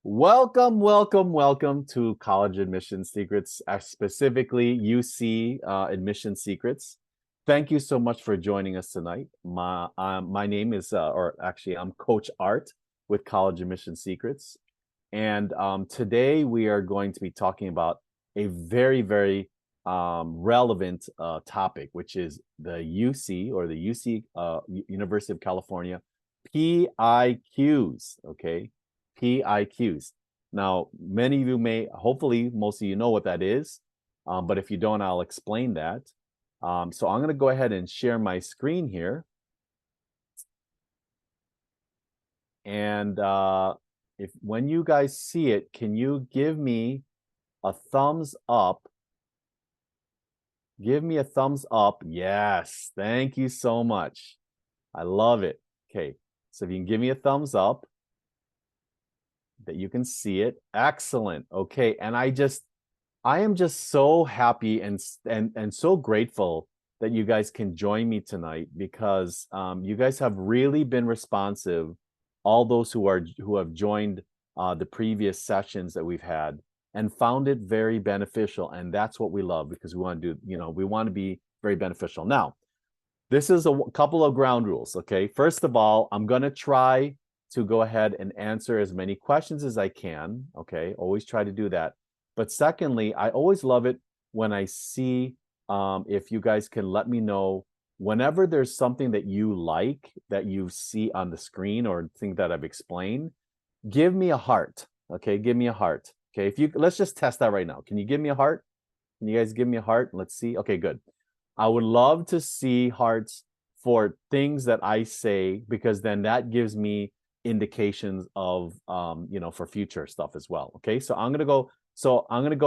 Welcome, welcome, welcome to College Admission Secrets, specifically UC Admission Secrets. Thank you so much for joining us tonight. My name is, or actually, I'm Coach Art with College Admission Secrets. And today we are going to be talking about a very relevant topic, which is the UC or the UC University of California PIQs, okay? PIQs. Now, many of you may, hopefully, most of you know what that is, but if you don't, I'll explain that. So I'm going to go ahead and share my screen here. And when you guys see it, can you give me a thumbs up? Give me a thumbs up. Yes, thank you so much. I love it. Okay, so if you can give me a thumbs up, that you can see it. Excellent. Okay, and I am just so happy and so grateful that you guys can join me tonight because you guys have really been responsive. All those who have joined the previous sessions that we've had and found it very beneficial, and that's what we love because we want to do. We want to be very beneficial. Now, this is a couple of ground rules. Okay, first of all, I'm going to try to go ahead and answer as many questions as I can. Okay, always try to do that. But secondly, I always love it when I see if you guys can let me know whenever there's something that you like that you see on the screen or think that I've explained, give me a heart. Okay, give me a heart. Okay, let's just test that right now. Can you give me a heart? Can you guys give me a heart? Let's see. Okay, good. I would love to see hearts for things that I say because then that gives me indications of for future stuff as well. Okay, so I'm gonna go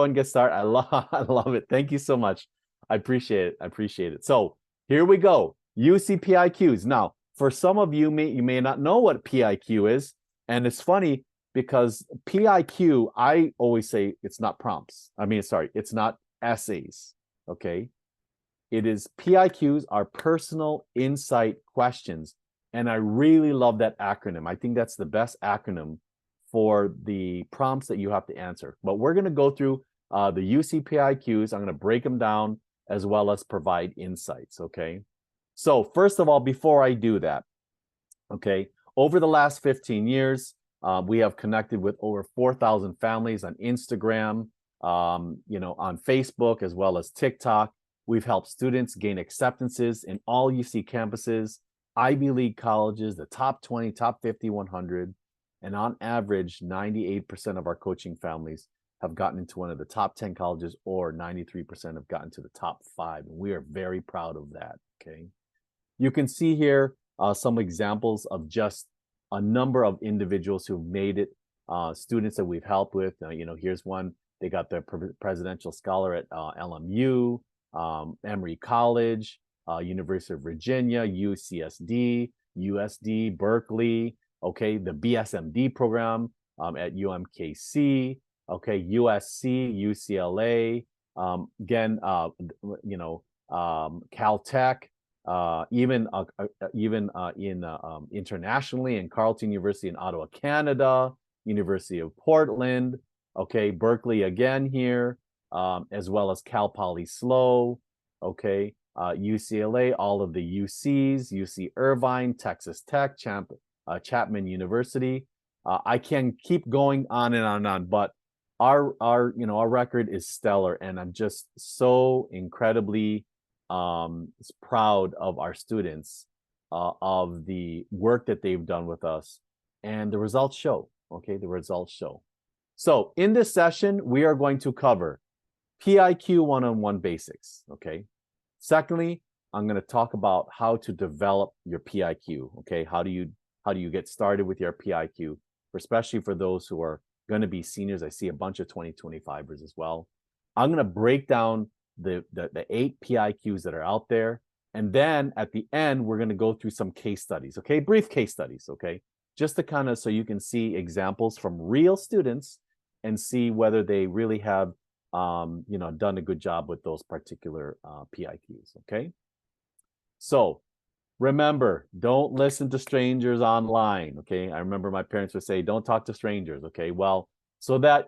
and get started. I love it. Thank you so much. I appreciate it. So here we go. UC PIQs. Now, for some of you may not know what PIQ is, and it's funny because PIQ, I always say it's not prompts. It's not essays. Okay, it is PIQs are personal insight questions. And I really love that acronym. I think that's the best acronym for the prompts that you have to answer. But we're going to go through the UC PIQs. I'm going to break them down as well as provide insights, okay? So first of all, before I do that, okay, over the last 15 years, we have connected with over 4,000 families on Instagram, on Facebook, as well as TikTok. We've helped students gain acceptances in all UC campuses, Ivy League colleges, the top 20, top 50, 100. And on average, 98% of our coaching families have gotten into one of the top 10 colleges, or 93% have gotten to the top 5. And we are very proud of that, okay? You can see here some examples of just a number of individuals who've made it, students that we've helped with. Here's one. They got their presidential scholar at LMU, Emory College, University of Virginia, UCSD, USD, Berkeley, okay, the BSMD program at UMKC, okay, USC, UCLA, again, Caltech, even internationally in Carleton University in Ottawa, Canada, University of Portland, okay, Berkeley again here, as well as Cal Poly SLO, okay, UCLA, all of the UCs, UC Irvine, Texas Tech, Chapman University. I can keep going on and on, but our record is stellar, and I'm just so incredibly proud of our students, of the work that they've done with us, and the results show. Okay, the results show. So in this session, we are going to cover PIQ one-on-one basics. Okay. Secondly, I'm going to talk about how to develop your PIQ. Okay, how do you get started with your PIQ, especially for those who are going to be seniors. I see a bunch of 2025ers as well. I'm going to break down the 8 PIQs that are out there, and then at the end we're going to go through some case studies. Okay, brief case studies. Okay, just to kind of so you can see examples from real students and see whether they really have done a good job with those particular PIQs. Okay, so Remember, don't listen to strangers online, okay? I remember my parents would say, don't talk to strangers, okay? Well, so that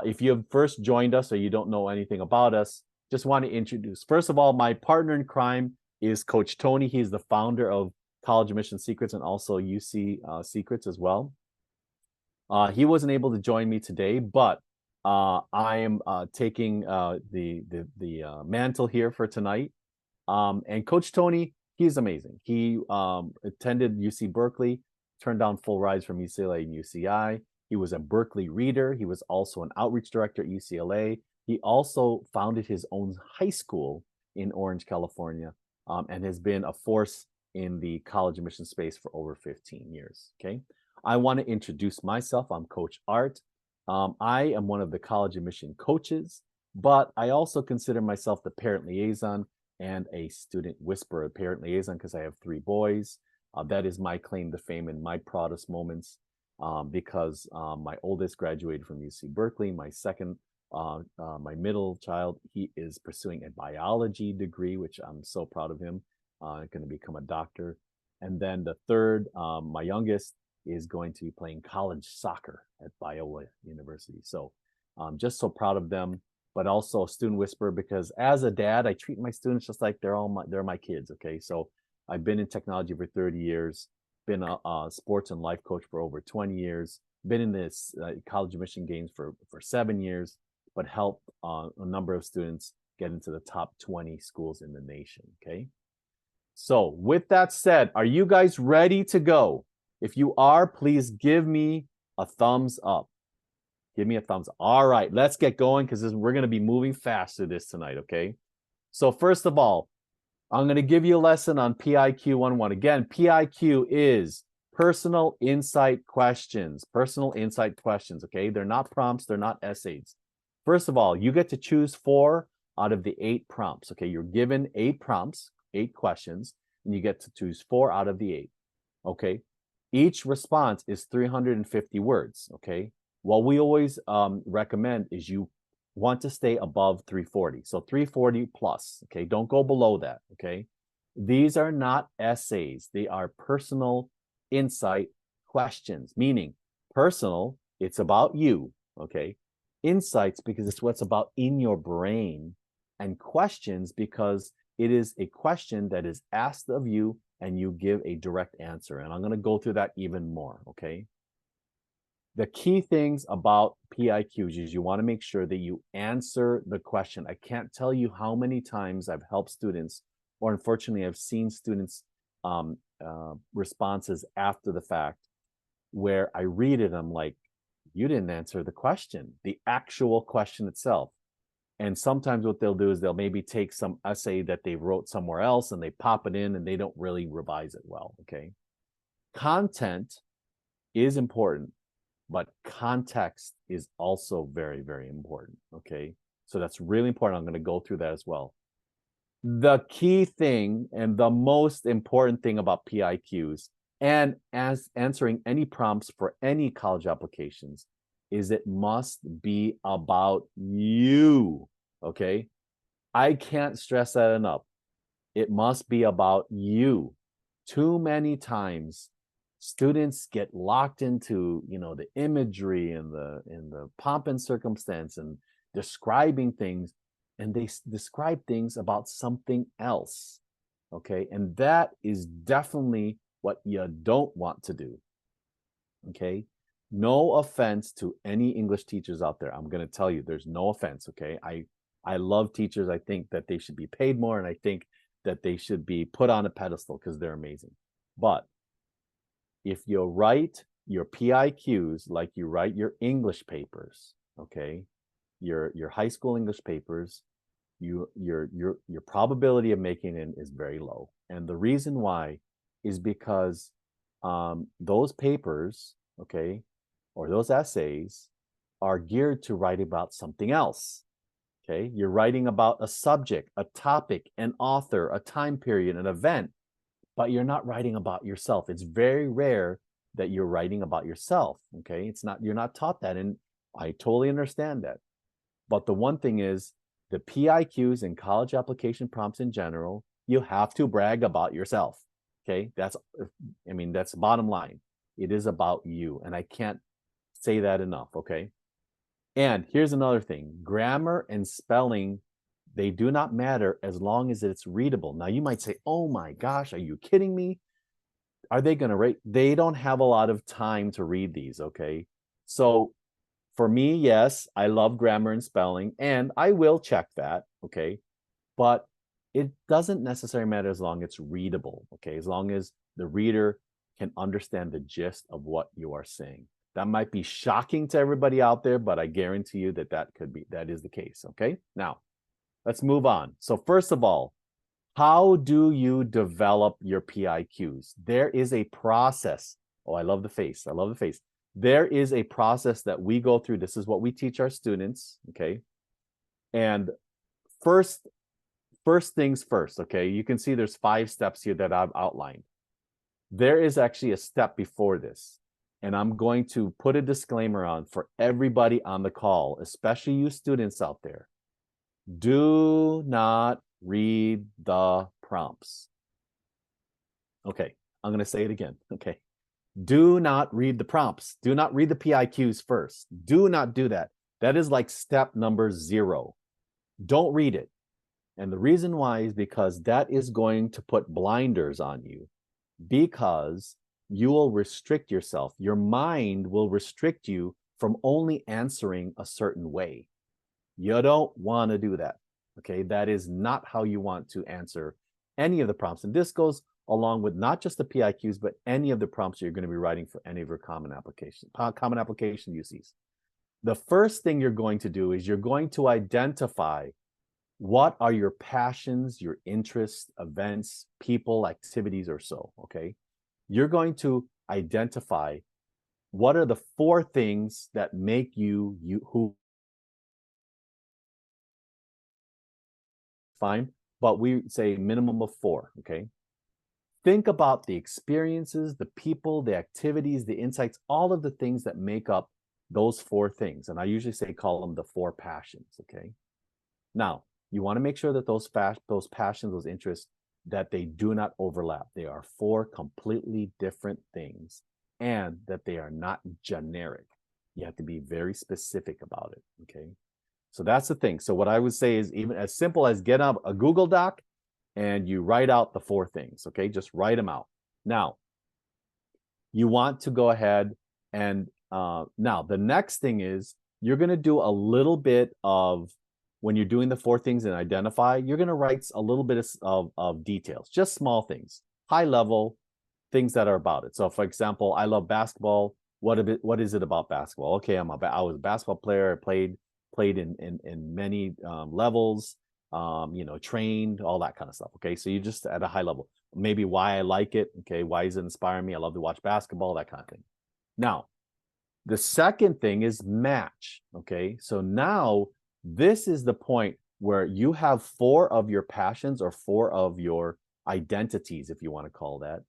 if you have first joined us or you don't know anything about us, just want to introduce. First of all, my partner in crime is Coach Tony. He's the founder of College Admission Secrets and also UC Secrets as well. He wasn't able to join me today, but I am taking the mantle here for tonight. And Coach Tony, he's amazing. He attended UC Berkeley, turned down full rides from UCLA and UCI. He was a Berkeley reader. He was also an outreach director at UCLA. He also founded his own high school in Orange, California, and has been a force in the college admission space for over 15 years. Okay. I want to introduce myself. I'm Coach Art. I am one of the college admission coaches, but I also consider myself the parent liaison and a student whisperer, parent liaison, because I have 3 boys. That is my claim to fame and my proudest moments, because my oldest graduated from UC Berkeley. My second, my middle child, he is pursuing a biology degree, which I'm so proud of him, going to become a doctor. And then the third, my youngest, is going to be playing college soccer at Biola University. So I'm just so proud of them, but also a student whisperer, because as a dad, I treat my students just like they're my kids. Okay. So I've been in technology for 30 years, been a sports and life coach for over 20 years, been in this college admission games for 7 years, but helped a number of students get into the top 20 schools in the nation. Okay. So with that said, are you guys ready to go? If you are, please give me a thumbs up. Give me a thumbs up. All right, let's get going, because we're going to be moving fast through this tonight, okay? So first of all, I'm going to give you a lesson on PIQ 101. Again, PIQ is personal insight questions. Personal insight questions, okay? They're not prompts. They're not essays. First of all, you get to choose 4 out of the 8 prompts, okay? You're given 8 prompts, 8 questions, and you get to choose 4 out of the 8, okay? Each response is 350 words, okay? What we always recommend is you want to stay above 340. So 340 plus, okay? Don't go below that, okay? These are not essays. They are personal insight questions, meaning personal, it's about you, okay? Insights, because it's what's about in your brain, and questions, because it is a question that is asked of you and you give a direct answer. And I'm going to go through that even more, okay? The key things about PIQs is you want to make sure that you answer the question. I can't tell you how many times I've helped students, or unfortunately, I've seen students' responses after the fact, where I read it, I'm like, you didn't answer the question, the actual question itself. And sometimes what they'll do is they'll maybe take some essay that they wrote somewhere else and they pop it in and they don't really revise it well, okay? Content is important, but context is also very, very important, okay? So that's really important. I'm going to go through that as well. The key thing and the most important thing about PIQs and as answering any prompts for any college applications is it must be about you, okay? I can't stress that enough. It must be about you. Too many times, students get locked into, the imagery and the pomp and circumstance and describing things, and they describe things about something else, okay? And that is definitely what you don't want to do, okay? No offense to any English teachers out there. I'm going to tell you, there's no offense, okay? I love teachers. I think that they should be paid more, and I think that they should be put on a pedestal because they're amazing. But if you write your PIQs like you write your English papers, okay, your high school English papers, your probability of making it is very low. And the reason why is because those papers, okay, or those essays are geared to write about something else. Okay, you're writing about a subject, a topic, an author, a time period, an event, but you're not writing about yourself. It's very rare that you're writing about yourself. Okay, you're not taught that, and I totally understand that. But the one thing is, the PIQs and college application prompts in general, you have to brag about yourself. okay? That's, I mean, that's the bottom line. It is about you, and I can't say that enough, okay? And here's another thing. Grammar and spelling, they do not matter as long as it's readable. Now, you might say, oh my gosh, are you kidding me? Are they going to rate? They don't have a lot of time to read these, okay? So for me, yes, I love grammar and spelling, and I will check that, okay? But it doesn't necessarily matter as long as it's readable, okay? As long as the reader can understand the gist of what you are saying. That might be shocking to everybody out there, but I guarantee you that that is the case, okay? Now, let's move on. So first of all, how do you develop your PIQs? There is a process. Oh, I love the face. I love the face. There is a process that we go through. This is what we teach our students, okay? And first things first, okay? You can see there's 5 steps here that I've outlined. There is actually a step before this. And I'm going to put a disclaimer on for everybody on the call, especially you students out there. Do not read the prompts. Okay, I'm going to say it again. Okay. Do not read the prompts. Do not read the PIQs first. Do not do that. That is like step number 0. Don't read it. And the reason why is because that is going to put blinders on you, because you will restrict yourself. Your mind will restrict you from only answering a certain way. You don't want to do that. Okay, that is not how you want to answer any of the prompts. And this goes along with not just the PIQs, but any of the prompts you're going to be writing for any of your common application UCs. The first thing you're going to do is you're going to identify what are your passions, your interests, events, people, activities, or so, okay? You're going to identify what are the 4 things that make you who. Fine, but we say minimum of 4, okay? Think about the experiences, the people, the activities, the insights, all of the things that make up those 4 things. And I usually say call them the 4 passions, okay? Now, you want to make sure that those passions, those interests, that they do not overlap. They are 4 completely different things, and that they are not generic. You have to be very specific about it, okay? So that's the thing. So what I would say is even as simple as get up a Google Doc and you write out the 4 things, okay? Just write them out. Now, you want to go ahead and now the next thing is you're going to do a little bit of, when you're doing the 4 things and identify, you're going to write a little bit of details, just small things, high level things that are about it. So for example, I love basketball. What is it about basketball? Okay, I was a basketball player. I played in many levels, trained, all that kind of stuff. Okay, so you just at a high level, maybe why I like it. Okay, why does it inspire me? I love to watch basketball, that kind of thing. Now, the second thing is match. Okay, so now this is the point where you have 4 of your passions or 4 of your identities, if you want to call that.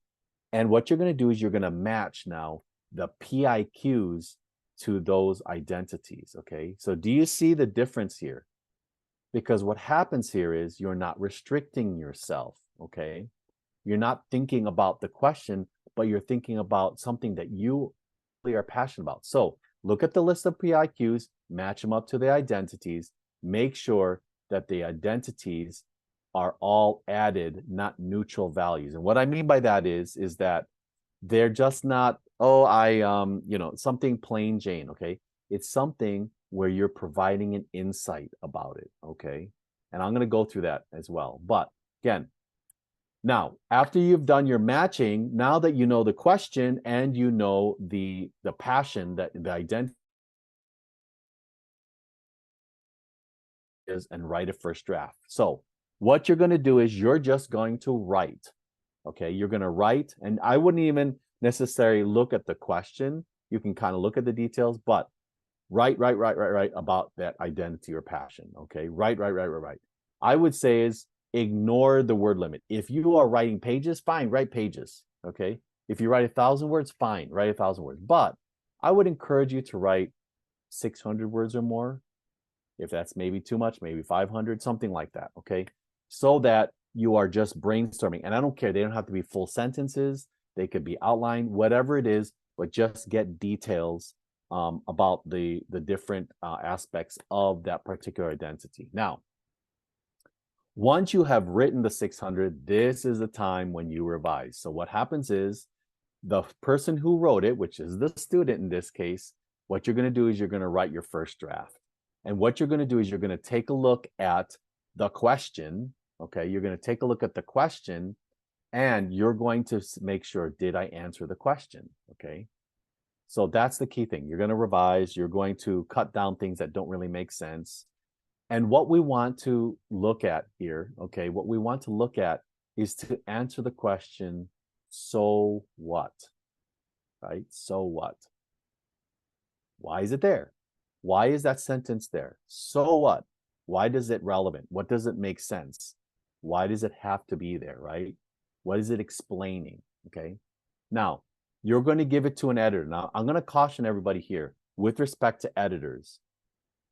And what you're going to do is you're going to match now the PIQs to those identities, okay? So do you see the difference here? Because what happens here is you're not restricting yourself, okay? You're not thinking about the question, but you're thinking about something that you really are passionate about. So look at the list of PIQs, match them up to the identities, make sure that the identities are all added, not neutral values. And what I mean by that is that they're just not, something plain Jane, okay? It's something where you're providing an insight about it, okay? And I'm going to go through that as well. But again, now, after you've done your matching, now that you know the question and you know the passion, that the identity is, and write a first draft. So what you're going to do is you're just going to write, okay? You're going to write, and I wouldn't even necessarily look at the question. You can kind of look at the details, but write about that identity or passion, okay? Write. I would say is ignore the word limit. If you are writing pages, fine, write pages, okay? If you write 1,000 words, fine, write 1,000 words. But I would encourage you to write 600 words or more. If that's maybe too much, maybe 500, something like that, okay? So that you are just brainstorming. And I don't care. They don't have to be full sentences. They could be outlined, whatever it is, but just get details about the different aspects of that particular identity. Now, once you have written the 600, this is the time when you revise. So what happens is the person who wrote it, which is the student in this case, what you're going to do is you're going to write your first draft. And what you're going to do is you're going to take a look at the question. Okay, you're going to take a look at the question and you're going to make sure, did I answer the question? Okay, so that's the key thing. You're going to revise. You're going to cut down things that don't really make sense. And what we want to look at here, okay, what we want to look at is to answer the question, so what? Right? So what? Why is it there? Why is that sentence there? So what? Why is it relevant? What does it make sense? Why does it have to be there, right? What is it explaining? Okay. Now, you're going to give it to an editor. Now, I'm going to caution everybody here with respect to editors.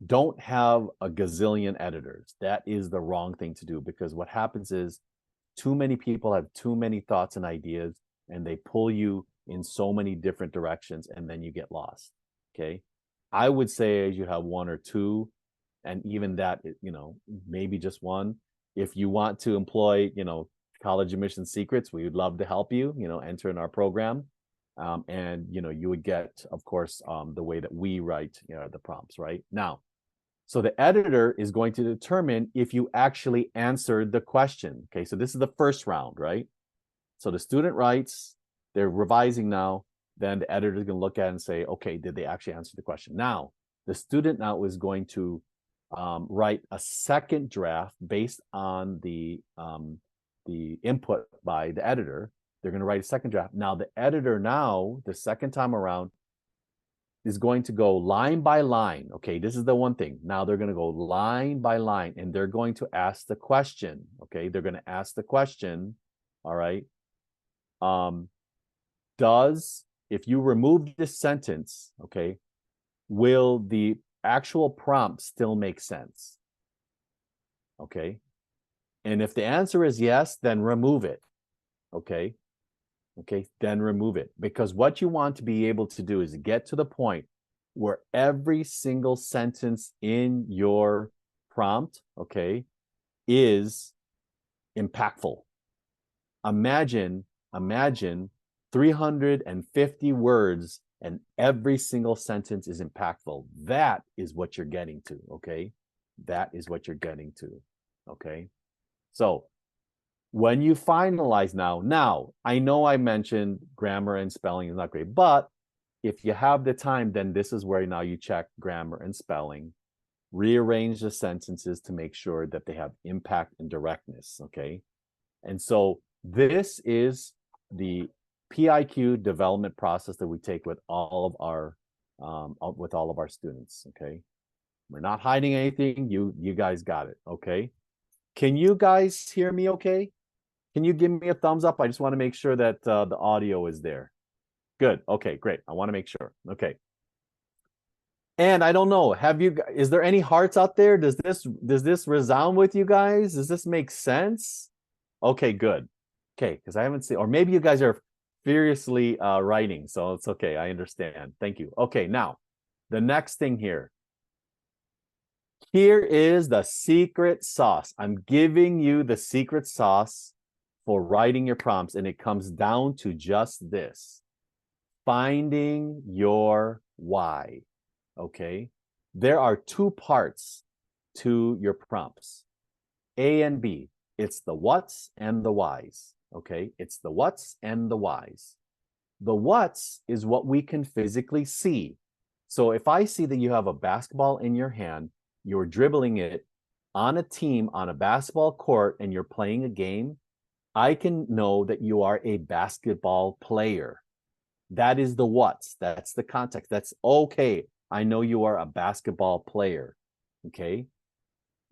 Don't have a gazillion editors. That is the wrong thing to do, because what happens is too many people have too many thoughts and ideas, and they pull you in so many different directions, and then you get lost. Okay. I would say you have one or two, and even that, you know, maybe just one. If you want to employ, you know, college admission secrets, we would love to help you, you know, enter in our program. And, you know, you would get, of course, the way that we write, you know, the prompts, right? Now, so the editor is going to determine if you actually answered the question. Okay, so this is the first round, right? So the student writes, they're revising now, then the editor is going to look at it and say, okay, did they actually answer the question? Now, the student now is going to write a second draft based on the input by the editor. They're going to write a second draft. Now, the editor now, the second time around, is going to go line by line. Okay, this is the one thing. Now they're going to go line by line, and they're going to ask the question. Okay, they're going to ask the question. All right. If you remove this sentence, okay, will the actual prompt still make sense? Okay. And if the answer is yes, then remove it. Okay. Okay, then remove it, because what you want to be able to do is get to the point where every single sentence in your prompt, okay, is impactful. Imagine 350 words and every single sentence is impactful. That is what you're getting to, okay? That is what you're getting to, okay? So when you finalize now, I know I mentioned grammar and spelling is not great, but if you have the time, then this is where now you check grammar and spelling, rearrange the sentences to make sure that they have impact and directness, okay? And so this is the PIQ development process that we take with all of our students, okay? We're not hiding anything. You guys got it, okay? Can you guys hear me okay? Can you give me a thumbs up? I just want to make sure that the audio is there. Good. Okay, great. I want to make sure. Okay. And I don't know, is there any hearts out there? Does this resound with you guys? Does this make sense? Okay, good. Okay, because I haven't seen, or maybe you guys are furiously writing, so it's okay. I understand. Thank you. Okay, now the next thing here. Here is the secret sauce. I'm giving you the secret sauce for writing your prompts, and it comes down to just this: finding your why. Okay, there are two parts to your prompts, A and B. It's the what's and the whys. Okay, it's the what's and the whys. The what's is what we can physically see. So if I see that you have a basketball in your hand, you're dribbling it on a team on a basketball court, and you're playing a game, I can know that you are a basketball player. That is the what's. That's the context. That's okay. I know you are a basketball player. Okay.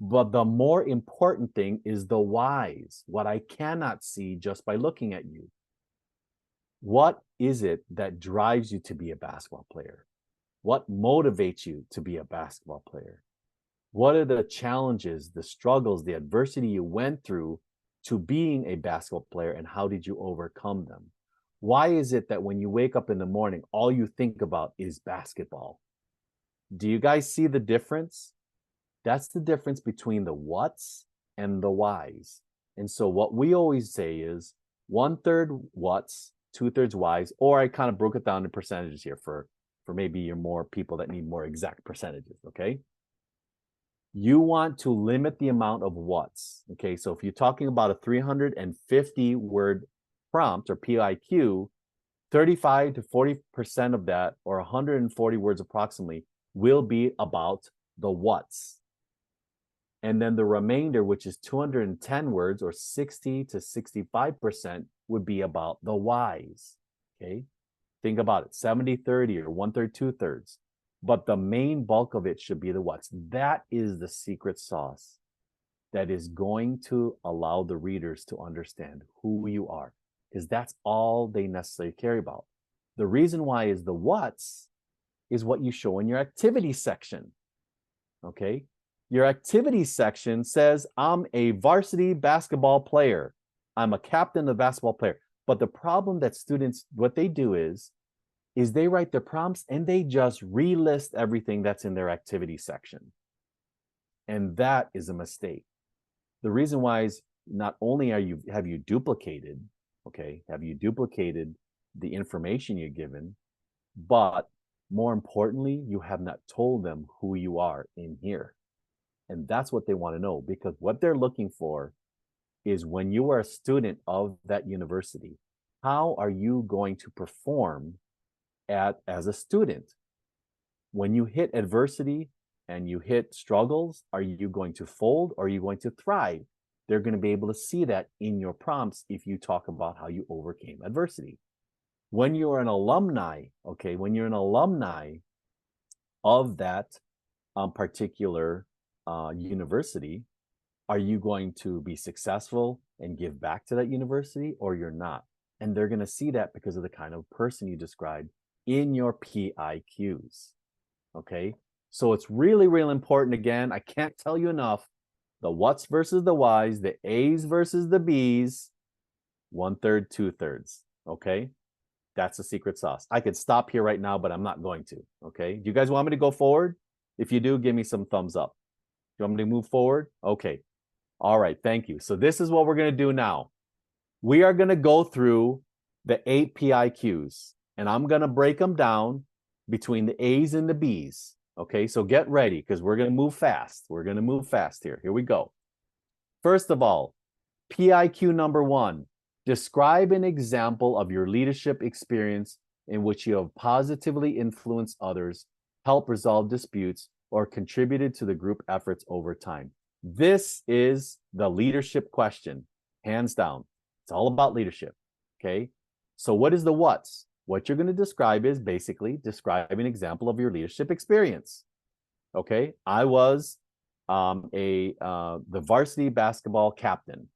But the more important thing is the whys, what I cannot see just by looking at you. What is it that drives you to be a basketball player? What motivates you to be a basketball player? What are the challenges, the struggles, the adversity you went through to being a basketball player, and how did you overcome them? Why is it that when you wake up in the morning, all you think about is basketball? Do you guys see the difference? That's the difference between the whats and the whys. And so what we always say is 1/3 whats, 2/3 whys, or I kind of broke it down in percentages here for maybe you're more people that need more exact percentages, okay? You want to limit the amount of whats, okay? So if you're talking about a 350 word prompt or PIQ, 35 to 40% of that, or 140 words approximately, will be about the whats. And then the remainder, which is 210 words or 60 to 65%, would be about the whys. Okay. Think about it, 70-30 or 1/3, 2/3. But the main bulk of it should be the whats. That is the secret sauce that is going to allow the readers to understand who you are, because that's all they necessarily care about. The reason why is the whats is what you show in your activity section. Okay. Your activity section says, I'm a varsity basketball player. I'm a captain of basketball player. But the problem that students, what they do is they write their prompts and they just relist everything that's in their activity section. And that is a mistake. The reason why is not only have you duplicated, okay, have you duplicated the information you're given, but more importantly, you have not told them who you are in here. And that's what they want to know, because what they're looking for is when you are a student of that university, how are you going to perform as a student? When you hit adversity and you hit struggles, are you going to fold or are you going to thrive? They're going to be able to see that in your prompts if you talk about how you overcame adversity. When you're an alumni, okay, when you're an alumni of that particular university, are you going to be successful and give back to that university, or you're not? And they're going to see that because of the kind of person you described in your PIQs. Okay, so it's really, really important. Again, I can't tell you enough. The whats versus the whys, the A's versus the B's, 1/3, 2/3. Okay, that's the secret sauce. I could stop here right now, but I'm not going to. Okay, do you guys want me to go forward? If you do, give me some thumbs up. Do you want me to move forward? Okay. All right. Thank you. So this is what we're going to do now. We are going to go through the 8 PIQs, and I'm going to break them down between the A's and the B's. Okay. So get ready, because we're going to move fast. We're going to move fast here. Here we go. First of all, PIQ number 1, describe an example of your leadership experience in which you have positively influenced others, helped resolve disputes, or contributed to the group efforts over time. This is the leadership question, hands down. It's all about leadership, okay? So what is the whats? What you're going to describe is basically describe an example of your leadership experience, okay? I was the varsity basketball captain.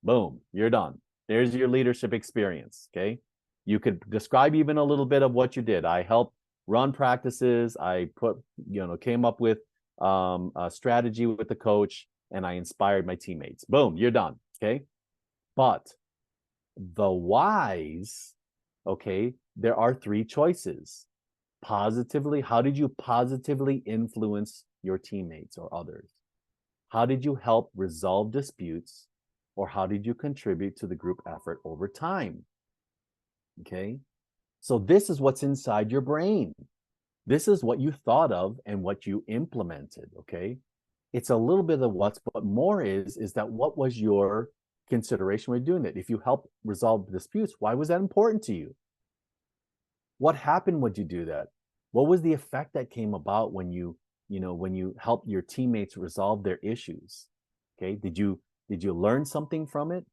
Boom, you're done. There's your leadership experience, okay? You could describe even a little bit of what you did. I helped run practices. I came up with a strategy with the coach, and I inspired my teammates. Boom, you're done. Okay. But the whys, okay, there are 3 choices. Positively, how did you positively influence your teammates or others? How did you help resolve disputes? Or how did you contribute to the group effort over time? Okay. So this is what's inside your brain. This is what you thought of and what you implemented, okay? It's a little bit of what's, but more is that what was your consideration when you're doing it? If you helped resolve disputes, why was that important to you? What happened when you do that? What was the effect that came about when you helped your teammates resolve their issues? Okay, did you learn something from it?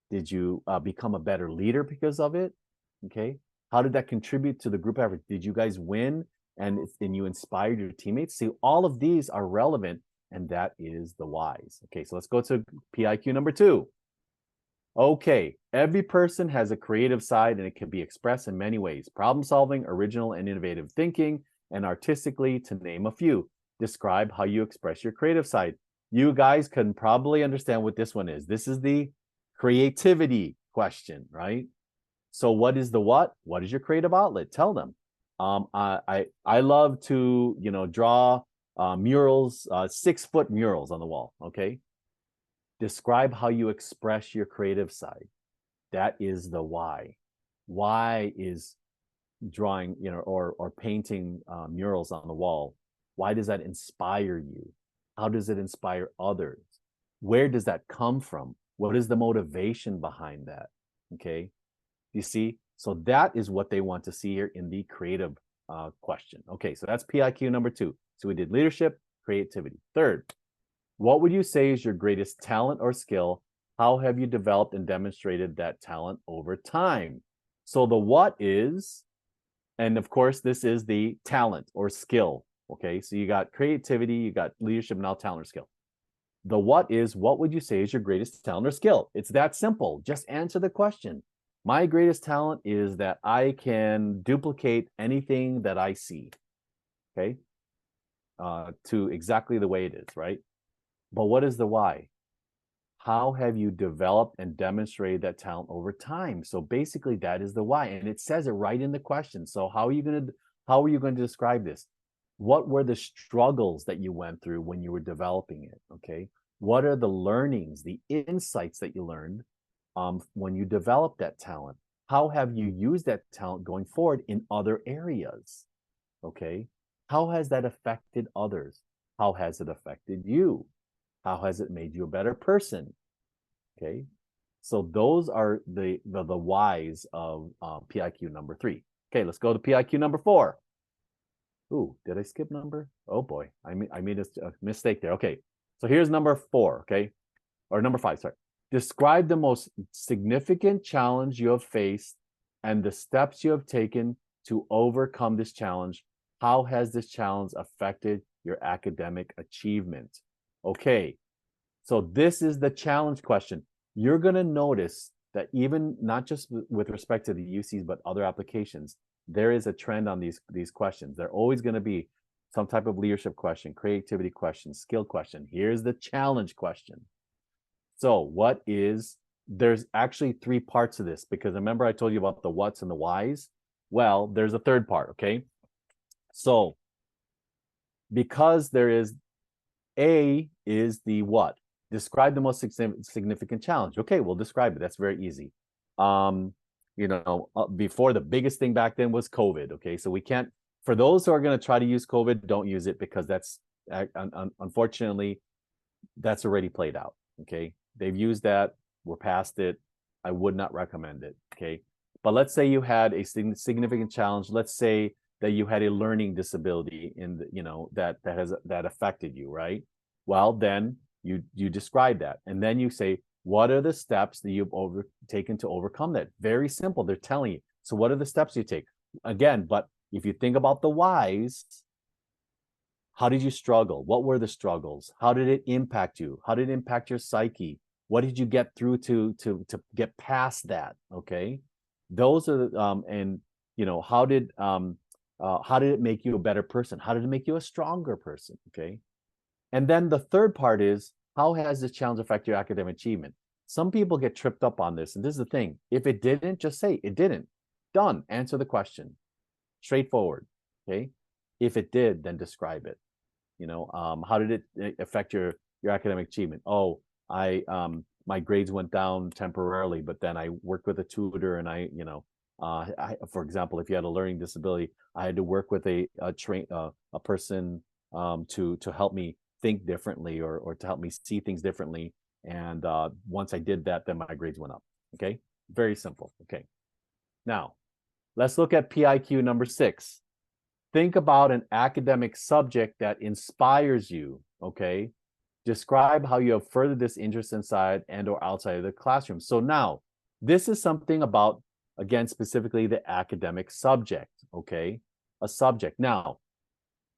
Did you become a better leader because of it? Okay, how did that contribute to the group effort? Did you guys win and you inspired your teammates? See, all of these are relevant, and that is the whys. Okay, so let's go to PIQ number 2. Okay, every person has a creative side, and it can be expressed in many ways: problem solving, original and innovative thinking, and artistically, to name a few. Describe how you express your creative side. You guys can probably understand what this one is. This is the creativity question, right? So what is the what? What is your creative outlet? Tell them. I love to, draw murals, 6-foot murals on the wall. Okay. Describe how you express your creative side. That is the why. Why is drawing, or painting murals on the wall? Why does that inspire you? How does it inspire others? Where does that come from? What is the motivation behind that? Okay. You see? So that is what they want to see here in the creative question. Okay, so that's PIQ number 2. So we did leadership, creativity. Third, what would you say is your greatest talent or skill? How have you developed and demonstrated that talent over time? So the what is, and of course, this is the talent or skill. Okay, so you got creativity, you got leadership, now talent or skill. The what is, what would you say is your greatest talent or skill? It's that simple. Just answer the question. My greatest talent is that I can duplicate anything that I see, okay, to exactly the way it is, right? But what is the why? How have you developed and demonstrated that talent over time? So basically, that is the why, and it says it right in the question. So how are you going to describe this? What were the struggles that you went through when you were developing it? Okay, what are the learnings, the insights that you learned when you develop that talent? How have you used that talent going forward in other areas? Okay. How has that affected others? How has it affected you? How has it made you a better person? Okay. So those are the whys of PIQ number 3. Okay, let's go to PIQ number 4. Ooh, did I skip number? Oh boy, I made a mistake there. Okay, so here's number 4. Okay, or number 5. Sorry. Describe the most significant challenge you have faced and the steps you have taken to overcome this challenge. How has this challenge affected your academic achievement? Okay, so this is the challenge question. You're going to notice that even not just with respect to the UCs, but other applications, there is a trend on these questions. They're always going to be some type of leadership question, creativity question, skill question. Here's the challenge question. So there's actually 3 parts of this, because remember I told you about the what's and the whys? Well, there's a third part, okay? So because there is A is the what? Describe the most significant challenge. Okay, we'll describe it. That's very easy. Before, the biggest thing back then was COVID, okay? So we can't, for those who are going to try to use COVID, don't use it, because that's unfortunately that's already played out, okay? They've used that. We're past it. I would not recommend it, okay? But let's say you had a significant challenge. Let's say that you had a learning disability in that affected you, right? Well, then you describe that, and then you say, what are the steps that you've taken to overcome that? Very simple. They're telling you. So what are the steps you take? Again, but if you think about the whys, how did you struggle? What were the struggles? How did it impact you? How did it impact your psyche? What did you get through to get past that? Okay, those are how did it make you a better person? How did it make you a stronger person? Okay, and then the third part is, how has this challenge affected your academic achievement? Some people get tripped up on this, and this is the thing: if it didn't, just say it didn't. Done. Answer the question. Straightforward. Okay. If it did, then describe it. How did it affect your academic achievement? Oh, my grades went down temporarily, but then I worked with a tutor, and for example, if you had a learning disability, I had to work with a person to help me think differently, or to help me see things differently. And once I did that, then my grades went up. Okay, very simple. Okay, now let's look at PIQ number 6. Think about an academic subject that inspires you. Okay, describe how you have furthered this interest inside and or outside of the classroom. So now this is something about, again, specifically the academic subject. Okay, a subject. Now,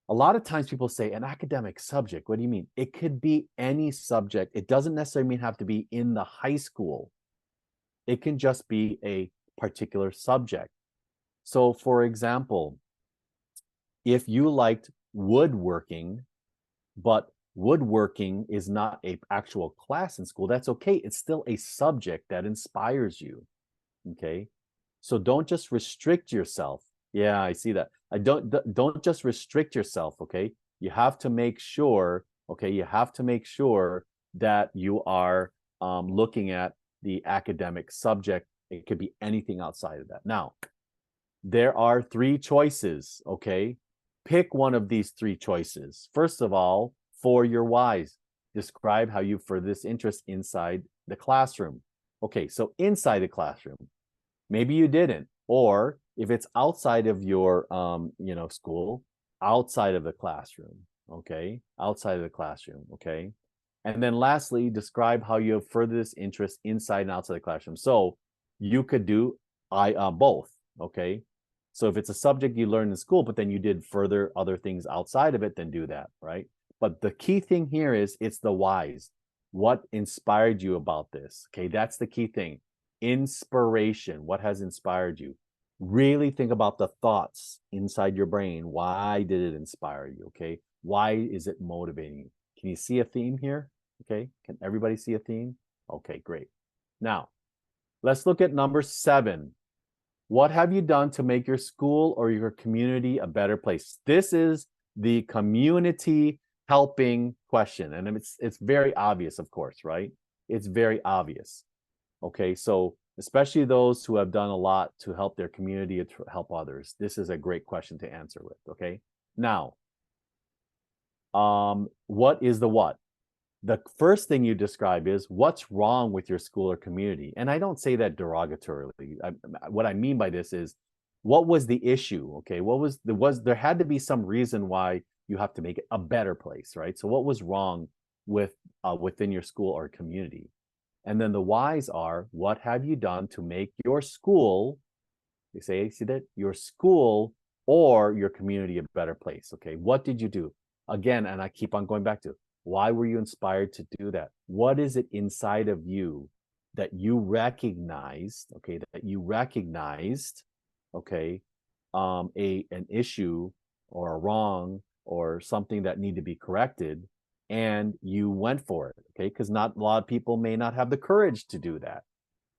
a lot of times people say an academic subject. What do you mean? It could be any subject. It doesn't necessarily have to be in the high school. It can just be a particular subject. So for example, if you liked woodworking, but woodworking is not a actual class in school, that's okay. It's still a subject that inspires you. Okay. So don't just restrict yourself. Yeah, I see that. Don't just restrict yourself. Okay. You have to make sure, okay, you have to make sure that you are looking at the academic subject. It could be anything outside of that. Now, there are three choices, okay? Pick one of these three choices. First of all, for your whys, describe how you further this interest inside the classroom. Okay, so inside the classroom, maybe you didn't, or if it's outside of your school, outside of the classroom, okay? Outside of the classroom, okay? And then lastly, describe how you have furthered this interest inside and outside the classroom. So you could do both, okay? So if it's a subject you learned in school, but then you did further other things outside of it, then do that, right? But the key thing here is it's the whys. What inspired you about this? Okay, that's the key thing. Inspiration. What has inspired you? Really think about the thoughts inside your brain. Why did it inspire you? Okay, why is it motivating you? Can you see a theme here? Okay, can everybody see a theme? Okay, great. Now, let's look at number 7. What have you done to make your school or your community a better place? This is the community helping question. And it's very obvious, of course, right? It's very obvious. Okay, so especially those who have done a lot to help their community, to help others. This is a great question to answer with, okay? Now, what is the what? The first thing you describe is what's wrong with your school or community. And I don't say that derogatorily. What I mean by this is, what was the issue? Okay, there had to be some reason why you have to make it a better place, right? So what was wrong with within your school or community? And then the whys are, what have you done to make your school, you say, see that, your school or your community a better place? Okay, what did you do? Again, and I keep on going back to, why were you inspired to do that? What is it inside of you that you recognized, okay, okay, an issue or a wrong or something that need to be corrected, and you went for it, okay? Because not a lot of people may not have the courage to do that,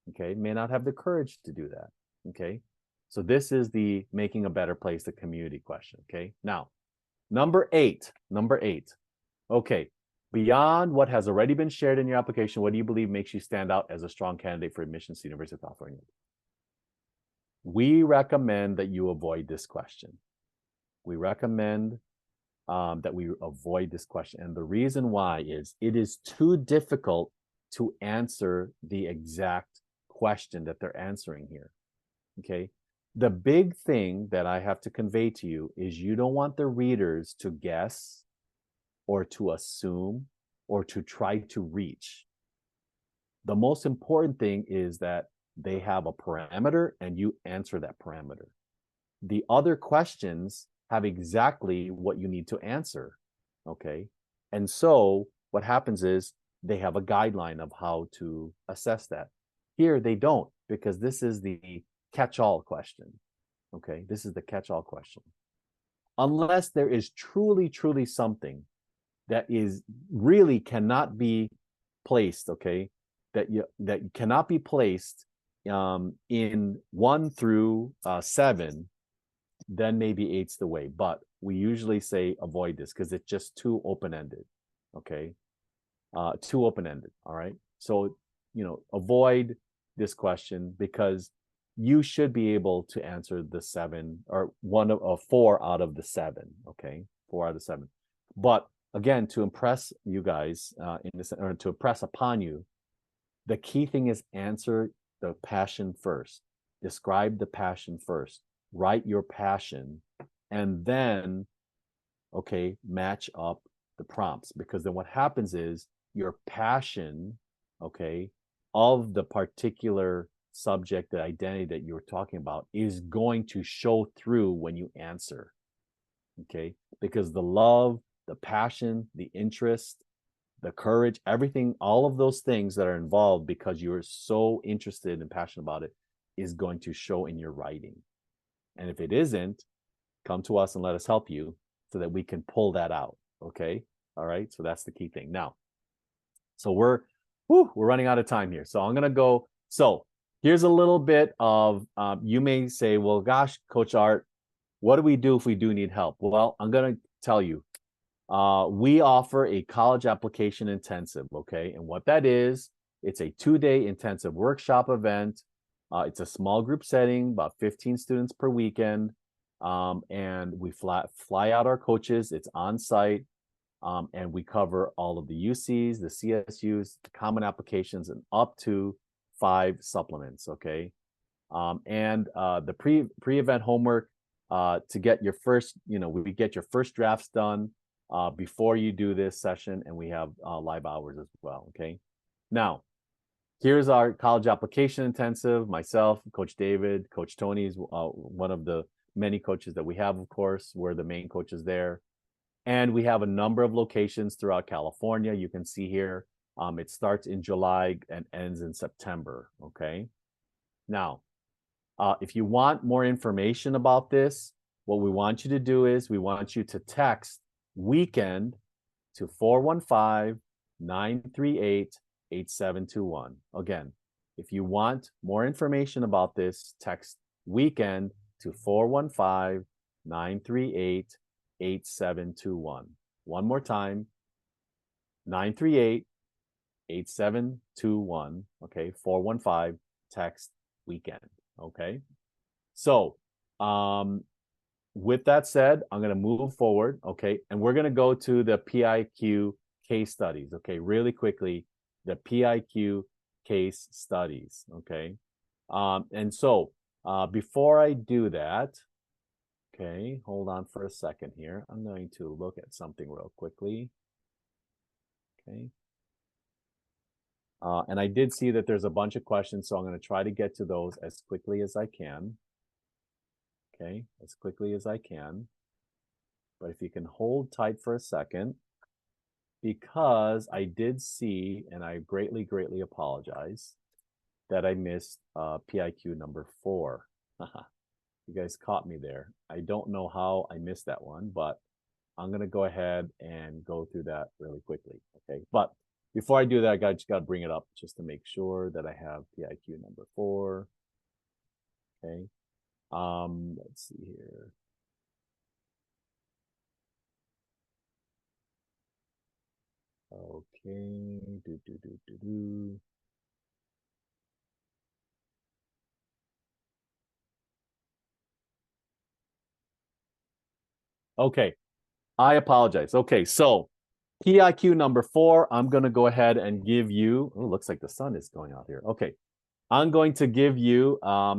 okay? May not have the courage to do that, okay? So this is the making a better place, the community question, okay? Now, number 8. Okay, beyond what has already been shared in your application, what do you believe makes you stand out as a strong candidate for admission to the University of California? We recommend that you avoid this question. We recommend that we avoid this question. And the reason why is it is too difficult to answer the exact question that they're answering here, okay? The big thing that I have to convey to you is you don't want the readers to guess or to assume or to try to reach. The most important thing is that they have a parameter and you answer that parameter. The other questions have exactly what you need to answer, okay? And so what happens is they have a guideline of how to assess that. Here they don't, because this is the catch-all question, okay? This is the catch-all question. Unless there is truly something that is really cannot be placed, okay? That cannot be placed in 1 through 7, then maybe 8's the way. But we usually say avoid this because it's just too open-ended, okay? Too open-ended, all right? So, avoid this question because you should be able to answer the 7 or 4 out of the 7, okay? 4 out of 7. But again, to impress you guys, or to impress upon you, the key thing is answer the passion first. Describe the passion first. Write your passion, and then, okay, match up the prompts. Because then what happens is your passion, okay, of the particular subject, the identity that you're talking about is going to show through when you answer, okay? Because the love, the passion, the interest, the courage, everything, all of those things that are involved because you're so interested and passionate about it is going to show in your writing. And if it isn't, come to us and let us help you so that we can pull that out, okay? All right, so that's the key thing. Now, so we're running out of time here. So I'm gonna go. So here's a little bit of you may say, well, gosh, Coach Art, what do we do if we do need help? Well, I'm gonna tell you. We offer a college application intensive, okay? And what that is, it's a 2-day intensive workshop event. It's a small group setting, about 15 students per weekend. And we fly out our coaches. It's on site. And we cover all of the UCs, the CSUs, the common applications, and up to 5 supplements, okay? And the pre-event homework to get your first, we get your first drafts done before you do this session, and we have live hours as well, okay? Now, here's our college application intensive. Myself, Coach David, Coach Tony's one of the many coaches that we have, of course. We're the main coaches there. And we have a number of locations throughout California. You can see here, it starts in July and ends in September, okay? Now, if you want more information about this, what we want you to do is we want you to text weekend to 415-938-8721. Again, if you want more information about this, text weekend to 415-938-8721. One more time, 938-8721. Okay, 415, text weekend. Okay, so with that said, I'm going to move forward, okay, and we're going to go to the PIQ case studies, okay, really quickly, the PIQ case studies, okay, and so before I do that, okay, hold on for a second here. I'm going to look at something real quickly, okay. And I did see that there's a bunch of questions, so I'm going to try to get to those as quickly as I can. Okay, as quickly as I can. But if you can hold tight for a second, because I did see, and I greatly, greatly apologize, that I missed PIQ number 4. You guys caught me there. I don't know how I missed that one, but I'm going to go ahead and go through that really quickly. Okay, but before I do that, I just got to bring it up just to make sure that I have PIQ number 4. Okay. Let's see here. Okay. Okay. I apologize. Okay, so PIQ number 4, I'm going to go ahead and give you, oh, looks like the sun is going out here. Okay. I'm going to give you a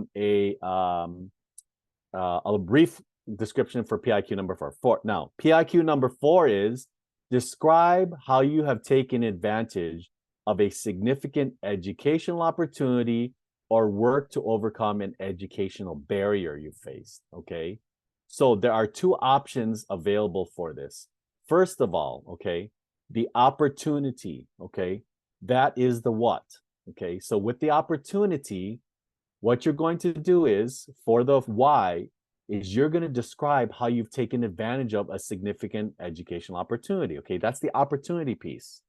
brief description for PIQ number 4. Now, PIQ number 4 is describe how you have taken advantage of a significant educational opportunity or work to overcome an educational barrier you faced, okay? So there are 2 options available for this. First of all, okay, the opportunity, okay, that is the what, okay? So with the opportunity, what you're going to do is, for the why, is you're going to describe how you've taken advantage of a significant educational opportunity, okay? That's the opportunity piece.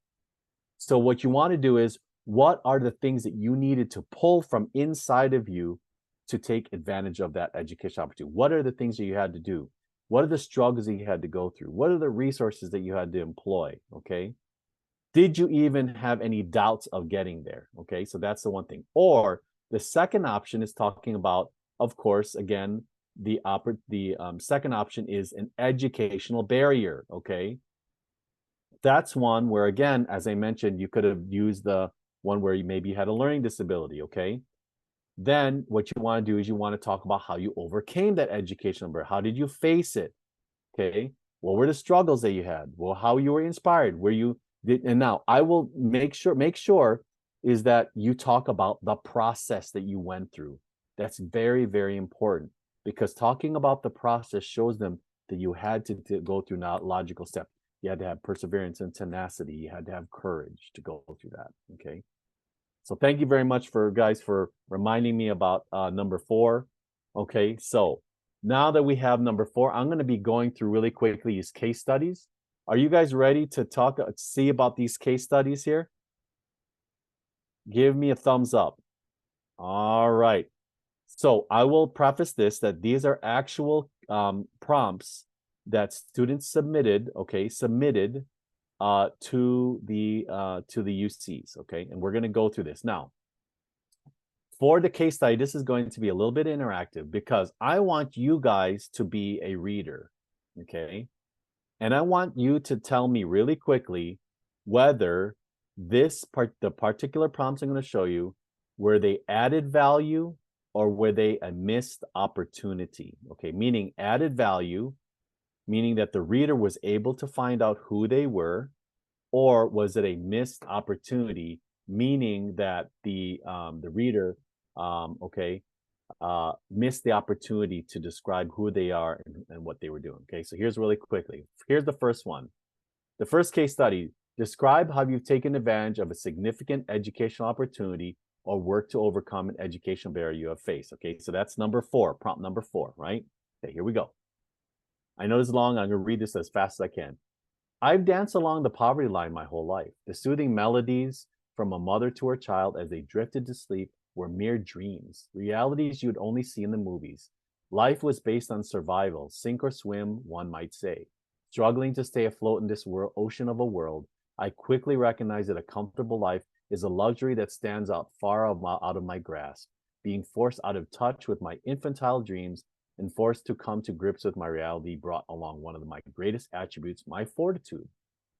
So what you want to do is, what are the things that you needed to pull from inside of you to take advantage of that educational opportunity? What are the things that you had to do? What are the struggles that you had to go through? What are the resources that you had to employ, okay? Did you even have any doubts of getting there, okay? So that's the one thing. Or the second option is talking about, of course, again, the second option is an educational barrier, okay? That's one where, again, as I mentioned, you could have used the one where you maybe had a learning disability, okay? Then what you want to do is you want to talk about how you overcame that educational barrier. How did you face it? Okay. What were the struggles that you had? Well, how you were inspired? Where you did, and now I will make sure is that you talk about the process that you went through. That's very, very important, because talking about the process shows them that you had to go through not logical steps. You had to have perseverance and tenacity. You had to have courage to go through that. Okay. So thank you very much for reminding me about number 4. Okay, so now that we have number 4, I'm going to be going through really quickly these case studies. Are you guys ready to see about these case studies here? Give me a thumbs up. All right. So I will preface this that these are actual prompts that students submitted, okay, to the UCs, okay, and we're going to go through this now. For the case study, this is going to be a little bit interactive because I want you guys to be a reader, okay, and I want you to tell me really quickly whether the particular prompts I'm going to show you, were they added value or were they a missed opportunity? Okay, meaning added value, meaning that the reader was able to find out who they were, or was it a missed opportunity, meaning that the reader, missed the opportunity to describe who they are and what they were doing. Okay, so here's really quickly. Here's the first one. The first case study, describe how you've taken advantage of a significant educational opportunity or work to overcome an educational barrier you have faced. Okay, so that's number 4, prompt number 4, right? Okay, here we go. I know this is long. I'm going to read this as fast as I can. I've danced along the poverty line my whole life. The soothing melodies from a mother to her child as they drifted to sleep were mere dreams, realities you'd only see in the movies. Life was based on survival, sink or swim, one might say. Struggling to stay afloat in this ocean of a world, I quickly recognized that a comfortable life is a luxury that stands out far out of my grasp. Being forced out of touch with my infantile dreams and forced to come to grips with my reality brought along one of my greatest attributes, my fortitude.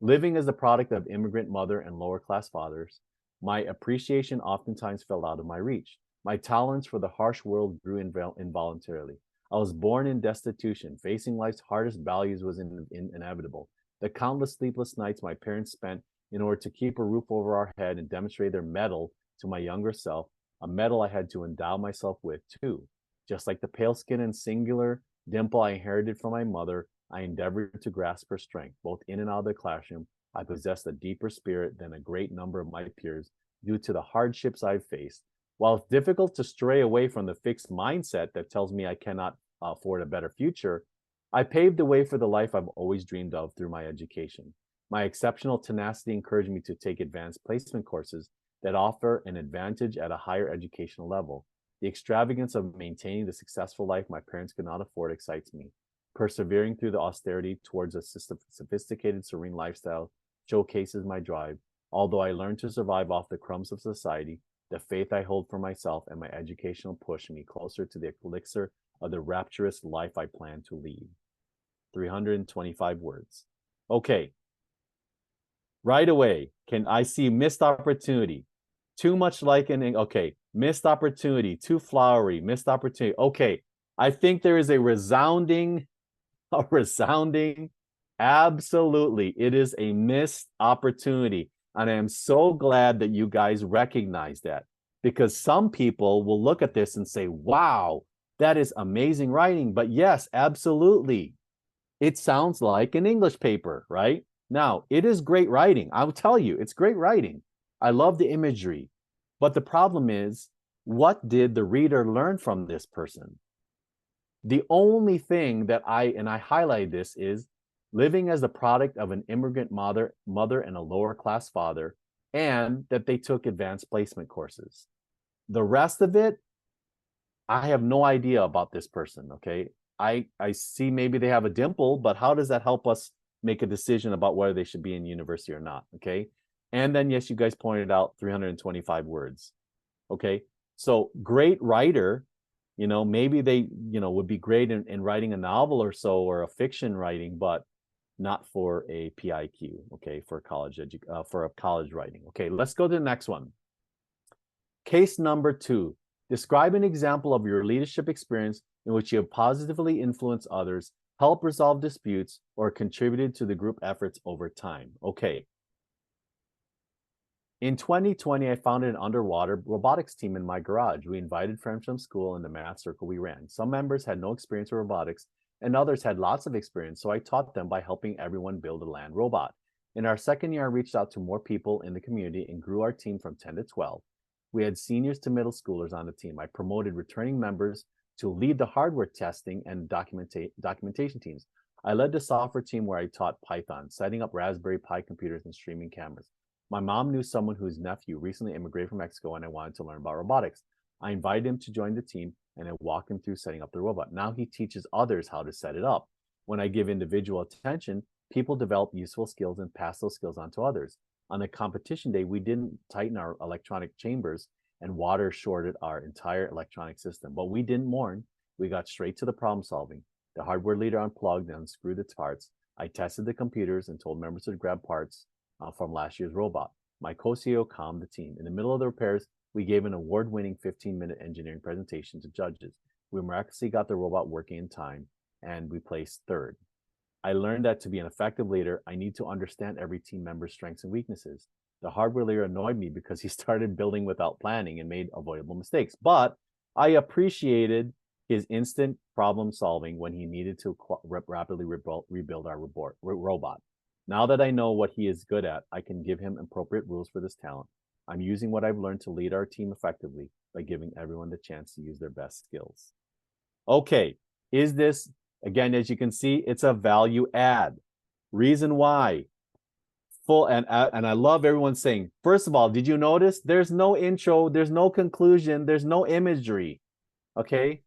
Living as the product of immigrant mother and lower class fathers, my appreciation oftentimes fell out of my reach. My tolerance for the harsh world grew involuntarily. I was born in destitution. Facing life's hardest values was inevitable. The countless sleepless nights my parents spent in order to keep a roof over our head and demonstrate their mettle to my younger self, a mettle I had to endow myself with too. Just like the pale skin and singular dimple I inherited from my mother, I endeavored to grasp her strength. Both in and out of the classroom, I possessed a deeper spirit than a great number of my peers due to the hardships I've faced. While it's difficult to stray away from the fixed mindset that tells me I cannot afford a better future, I paved the way for the life I've always dreamed of through my education. My exceptional tenacity encouraged me to take advanced placement courses that offer an advantage at a higher educational level. The extravagance of maintaining the successful life my parents could not afford excites me. Persevering through the austerity towards a sophisticated, serene lifestyle showcases my drive. Although I learned to survive off the crumbs of society, the faith I hold for myself and my educational push me closer to the elixir of the rapturous life I plan to lead. 325 words. Okay. Right away, can I see missed opportunity? Too much likening. Okay. Missed opportunity. Too flowery. Missed opportunity. Okay. I think there is a resounding, absolutely. It is a missed opportunity. And I am so glad that you guys recognize that, because some people will look at this and say, wow, that is amazing writing. But yes, absolutely. It sounds like an English paper, right? Now, it is great writing. I will tell you, it's great writing. I love the imagery. But the problem is, what did the reader learn from this person? The only thing that I highlight this is living as the product of an immigrant mother and a lower class father, and that they took advanced placement courses. The rest of it, I have no idea about this person, okay? I see maybe they have a dimple, but how does that help us make a decision about whether they should be in university or not, okay? And then, yes, you guys pointed out 325 words, okay? So great writer, you know, maybe they, you know, would be great in writing a novel or so, or a fiction writing, but not for a PIQ, okay, for a college writing. Okay, let's go to the next one. Case number 2. Describe an example of your leadership experience in which you have positively influenced others, helped resolve disputes, or contributed to the group efforts over time. Okay. In 2020, I founded an underwater robotics team in my garage. We invited friends from school in the math circle we ran. Some members had no experience with robotics, and others had lots of experience, so I taught them by helping everyone build a land robot. In our second year, I reached out to more people in the community and grew our team from 10 to 12. We had seniors to middle schoolers on the team. I promoted returning members to lead the hardware testing and documentation teams. I led the software team where I taught Python, setting up Raspberry Pi computers and streaming cameras. My mom knew someone whose nephew recently immigrated from Mexico and I wanted to learn about robotics. I invited him to join the team and I walked him through setting up the robot. Now he teaches others how to set it up. When I give individual attention, people develop useful skills and pass those skills on to others. On a competition day, we didn't tighten our electronic chambers and water shorted our entire electronic system, but we didn't mourn. We got straight to the problem solving. The hardware leader unplugged and unscrewed its parts. I tested the computers and told members to grab parts from last year's robot. My co-CEO calmed the team. In the middle of the repairs, we gave an award-winning 15-minute engineering presentation to judges. We miraculously got the robot working in time, and we placed third. I learned that to be an effective leader, I need to understand every team member's strengths and weaknesses. The hardware leader annoyed me because he started building without planning and made avoidable mistakes, but I appreciated his instant problem solving when he needed to rapidly rebuild our robot. Now that I know what he is good at, I can give him appropriate rules for this talent. I'm using what I've learned to lead our team effectively by giving everyone the chance to use their best skills. Okay, is this, again, as you can see, it's a value add. Reason why. And I love everyone saying, first of all, did you notice there's no intro, there's no conclusion, there's no imagery, okay?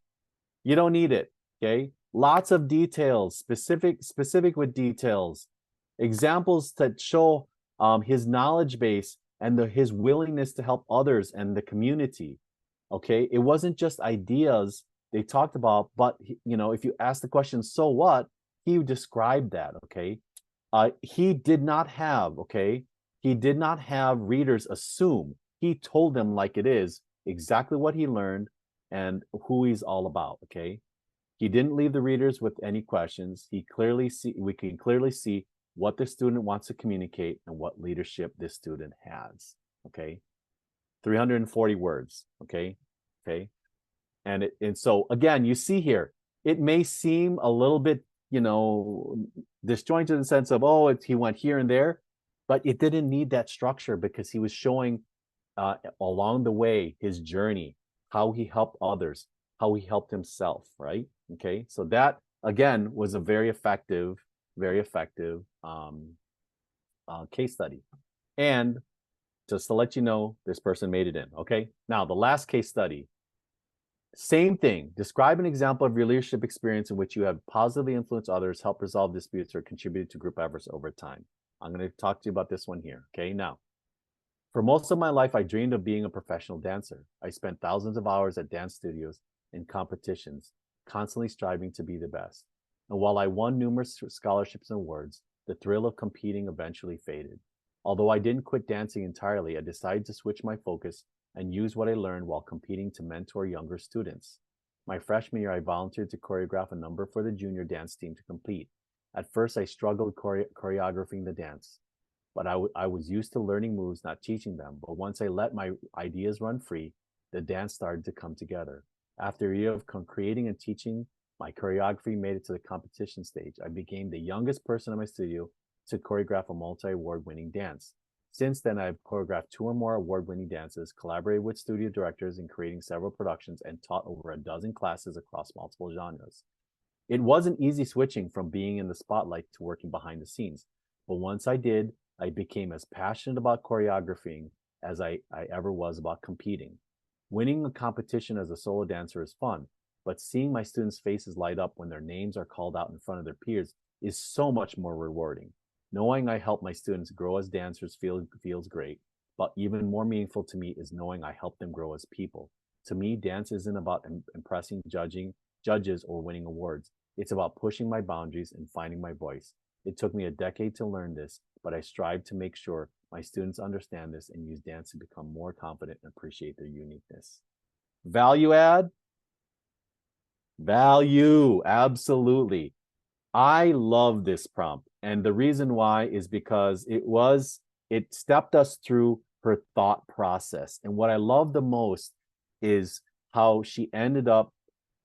You don't need it, okay? Lots of details, specific with details, examples that show his knowledge base and his willingness to help others and the community, okay? It wasn't just ideas they talked about, but, you know, if you ask the question, so what? He described that, okay? He did not have, okay? He did not have readers assume. He told them like it is, exactly what he learned and who he's all about, okay? He didn't leave the readers with any questions. We can clearly see what the student wants to communicate and what leadership this student has, okay? 340 words, okay? Okay. And so again, you see here, it may seem a little bit, you know, disjointed in the sense of, oh, he went here and there, but it didn't need that structure because he was showing along the way his journey, how he helped others, how he helped himself, right? Okay, so that again was a very effective case study. And just to let you know, this person made it in. Okay, now the last case study. Same thing. Describe an example of your leadership experience in which you have positively influenced others, helped resolve disputes, or contributed to group efforts over time. I'm going to talk to you about this one here. Okay, now, for most of my life, I dreamed of being a professional dancer. I spent thousands of hours at dance studios and competitions, constantly striving to be the best. And while I won numerous scholarships and awards, the thrill of competing eventually faded. Although I didn't quit dancing entirely, I decided to switch my focus and use what I learned while competing to mentor younger students. My freshman year, I volunteered to choreograph a number for the junior dance team to compete. At first, I struggled choreographing the dance, but I was used to learning moves, not teaching them. But once I let my ideas run free, the dance started to come together. After a year of creating and teaching, my choreography made it to the competition stage. I became the youngest person in my studio to choreograph a multi-award winning dance. Since then, I've choreographed 2 or more award-winning dances, collaborated with studio directors in creating several productions, and taught over a dozen classes across multiple genres. It wasn't easy switching from being in the spotlight to working behind the scenes, but once I did, I became as passionate about choreographing as I ever was about competing. Winning a competition as a solo dancer is fun, but seeing my students' faces light up when their names are called out in front of their peers is so much more rewarding. Knowing I help my students grow as dancers feels great, but even more meaningful to me is knowing I help them grow as people. To me, dance isn't about impressing judges or winning awards. It's about pushing my boundaries and finding my voice. It took me a decade to learn this, but I strive to make sure my students understand this and use dance to become more confident and appreciate their uniqueness. Value add? Value, absolutely. I love this prompt. And the reason why is because it stepped us through her thought process. And what I love the most is how she ended up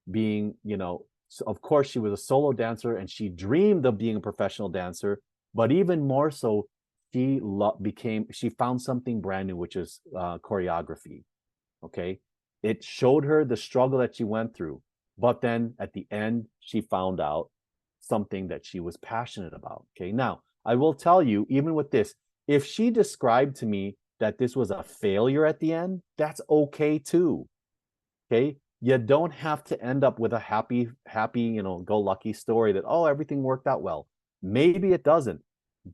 being, you know, so of course she was a solo dancer and she dreamed of being a professional dancer, but even more so, she found something brand new, which is choreography. Okay. It showed her the struggle that she went through. But then at the end, she found out something that she was passionate about. Okay, now I will tell you, even with this, if she described to me that this was a failure at the end, that's okay too. Okay, you don't have to end up with a happy, go lucky story that, oh, everything worked out well. Maybe it doesn't.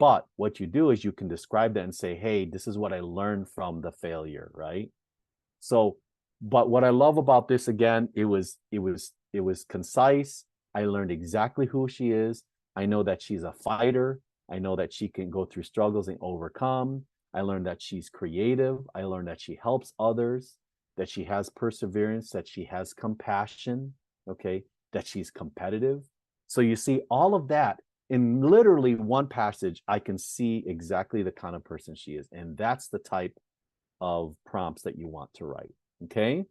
But what you do is you can describe that and say, hey, this is what I learned from the failure, right? So, but what I love about this, again, it was concise. I learned exactly who she is. I know that she's a fighter. I know that she can go through struggles and overcome. I learned that she's creative. I learned that she helps others, that she has perseverance, that she has compassion, okay, that she's competitive. So you see all of that in literally one passage. I can see exactly the kind of person she is. And that's the type of prompts that you want to write. Okay.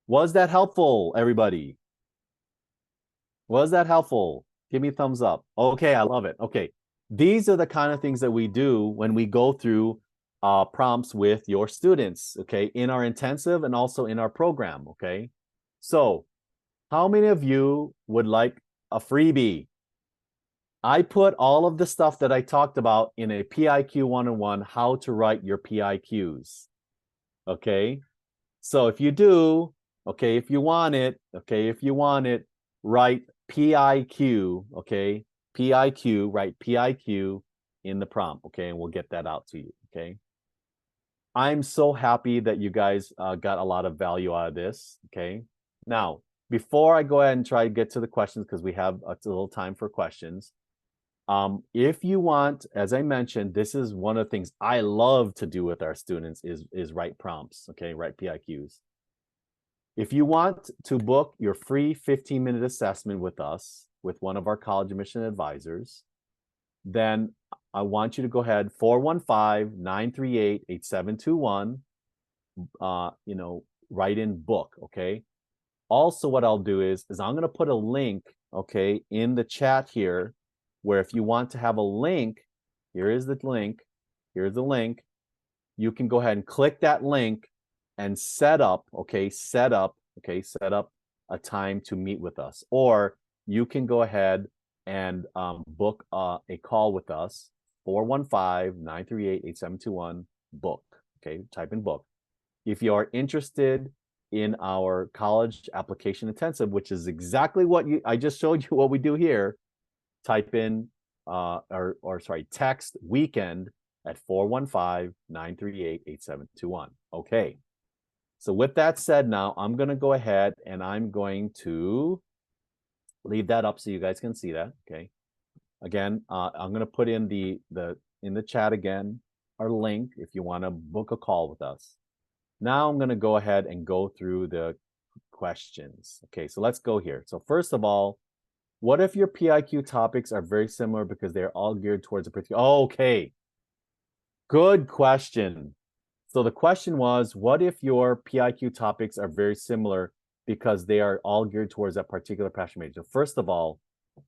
Was that helpful, everybody? Was that helpful? Give me a thumbs up. Okay, I love it. Okay. These are the kind of things that we do when we go through prompts with your students, okay, in our intensive and also in our program, okay? So how many of you would like a freebie? I put all of the stuff that I talked about in a PIQ 101, how to write your PIQs, okay? So if you do, okay, if you want it, write PIQ, okay? PIQ, write PIQ in the prompt, okay? And we'll get that out to you, okay? I'm so happy that you guys got a lot of value out of this, okay? Now, before I go ahead and try to get to the questions, because we have a little time for questions, if you want, as I mentioned, this is one of the things I love to do with our students is write prompts, okay? Write PIQs. If you want to book your free 15-minute assessment with us, with one of our college admission advisors, then I want you to go ahead, 415-938-8721, write in book, okay? Also, what I'll do is I'm going to put a link, okay, in the chat here, where if you want to have a link, here's the link, you can go ahead and click that link and set up a time to meet with us. Or you can go ahead and book a call with us, 415-938-8721, book, okay? Type in book. If you are interested in our college application intensive, which is exactly what I just showed you what we do here, type in text weekend at 415-938-8721. Okay. So with that said, now I'm going to go ahead and I'm going to leave that up so you guys can see that. Okay. Again, I'm going to put in in the chat again our link if you want to book a call with us. Now I'm going to go ahead and go through the questions. Okay, so let's go here. So first of all, what if your PIQ topics are very similar because they're all geared towards a particular... Okay, good question. So the question was, what if your PIQ topics are very similar because they are all geared towards that particular passion major? So first of all,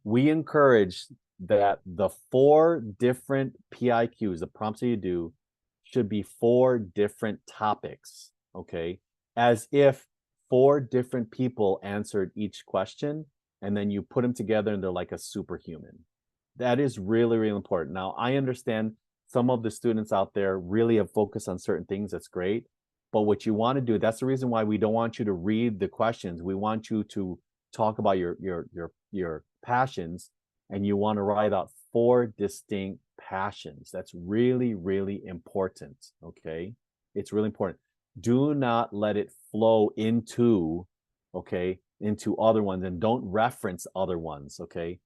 we encourage that the 4 different PIQs, the prompts that you do, should be 4 different topics, okay? As if 4 different people answered each question, and then you put them together and they're like a superhuman. That is really, really important. Now, I understand some of the students out there really have focused on certain things. That's great. But what you want to do, that's the reason why we don't want you to read the questions. We want you to talk about your passions, and you want to write out 4 distinct passions. That's really, really important, okay? It's really important. Do not let it flow into, okay, into other ones, and don't reference other ones, okay?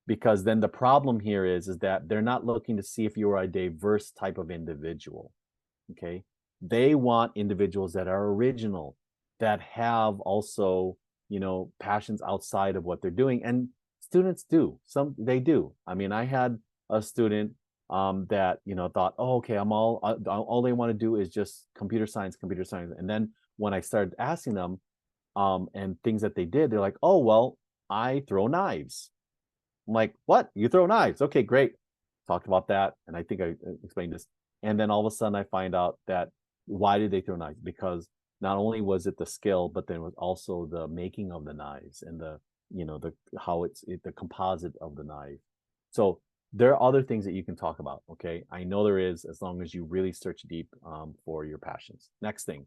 Because then the problem here is that they're not looking to see if you are a diverse type of individual, okay? They want individuals that are original, that have also, passions outside of what they're doing. And students do. They do. I mean, I had a student that, thought, oh, okay, all they want to do is just computer science. And then when I started asking them and things that they did, they're like, oh, well, I throw knives. I'm like, what? You throw knives? Okay, great. Talked about that. And I think I explained this. And then all of a sudden I find out that why did they throw knives? Because not only was it the skill, but then it was also the making of the knives and the how the composite of the knife. So there are other things that you can talk about. Okay, I know there is, as long as you really search deep for your passions. Next thing.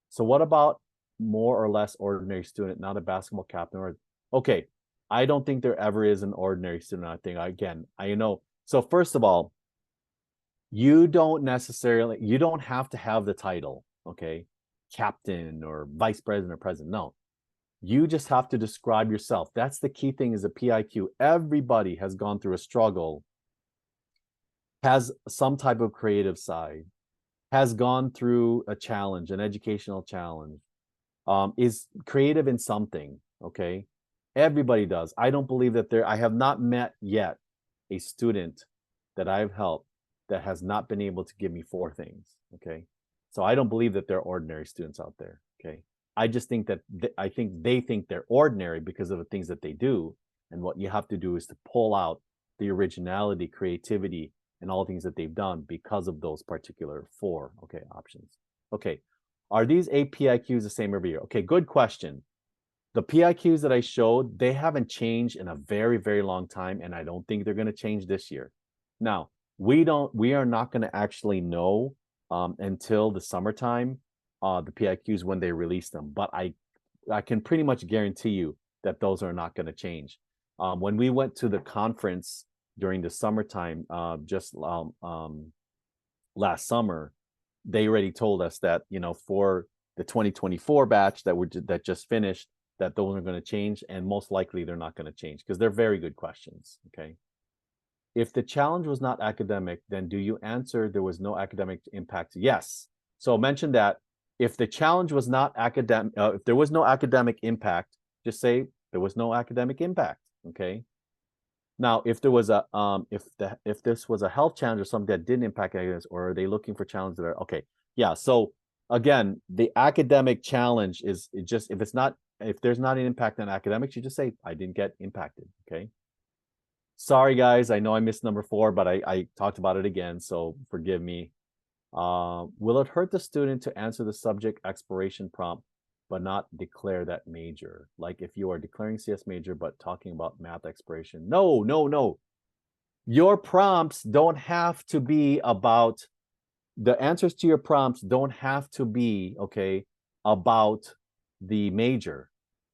So what about more or less ordinary student, not a basketball captain? Or okay, I don't think there ever is an ordinary student. I think, again, I know. So first of all, you don't have to have the title, okay, captain or vice president or president. No, you just have to describe yourself. That's the key thing, is a PIQ. Everybody has gone through a struggle, has some type of creative side, has gone through a challenge, an educational challenge, is creative in something, okay? Everybody does. I don't believe that I have not met yet a student that I've helped that has not been able to give me 4 things, okay? So I don't believe that there are ordinary students out there, okay? I just think that they think they're ordinary because of the things that they do, and what you have to do is to pull out the originality, creativity, and all the things that they've done because of those particular 4, okay, options. Okay, are these 8 PIQs the same every year? Okay, good question. The PIQs that I showed, they haven't changed in a very, very long time, and I don't think they're going to change this year. Now, we are not going to actually know until the summertime, the PIQs, when they release them. But I can pretty much guarantee you that those are not going to change. When we went to the conference during the summertime, just last summer, they already told us that, for the 2024 batch that just finished, that those are going to change, and most likely they're not going to change because they're very good questions. Okay. If the challenge was not academic, then do you answer there was no academic impact? Yes. So mention that if the challenge was not academic, if there was no academic impact, just say there was no academic impact. Okay. Now, if there was if this was a health challenge or something that didn't impact academics, or are they looking for challenges that are okay? Yeah. So again, the academic challenge is just if there's not an impact on academics, you just say I didn't get impacted. Okay. Sorry, guys. I know I missed number 4, but I talked about it again, so forgive me. Will it hurt the student to answer the subject exploration prompt, but not declare that major? Like if you are declaring CS major, but talking about math exploration. No, no, no. Your prompts don't have to be about, the answers to your prompts don't have to be, okay, about the major.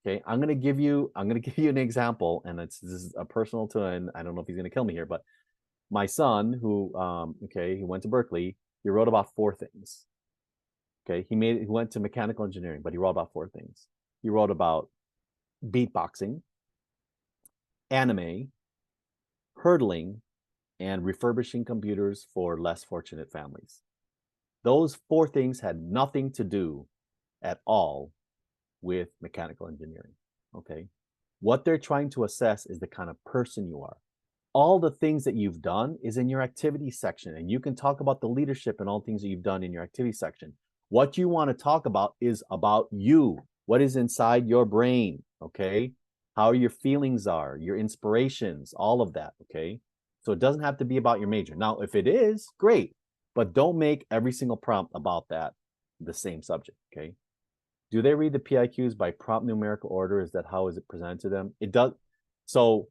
Okay, I'm gonna give you an example, and this is a personal to, and I don't know if he's gonna kill me here, but my son, who he went to Berkeley, he wrote about 4 things. Okay, he went to mechanical engineering, but he wrote about 4 things. He wrote about beatboxing, anime, hurdling, and refurbishing computers for less fortunate families. Those 4 things had nothing to do at all with mechanical engineering. Okay, what they're trying to assess is the kind of person you are. All the things that you've done is in your activity section, and you can talk about the leadership and all things that you've done in your activity section. What you want to talk about is about you, what is inside your brain, okay? How your feelings are, your inspirations, all of that, okay? So it doesn't have to be about your major. Now, if it is, great, but don't make every single prompt about that, the same subject, okay? Do they read the PIQs by prompt numerical order? Is that how is it presented to them? It does. So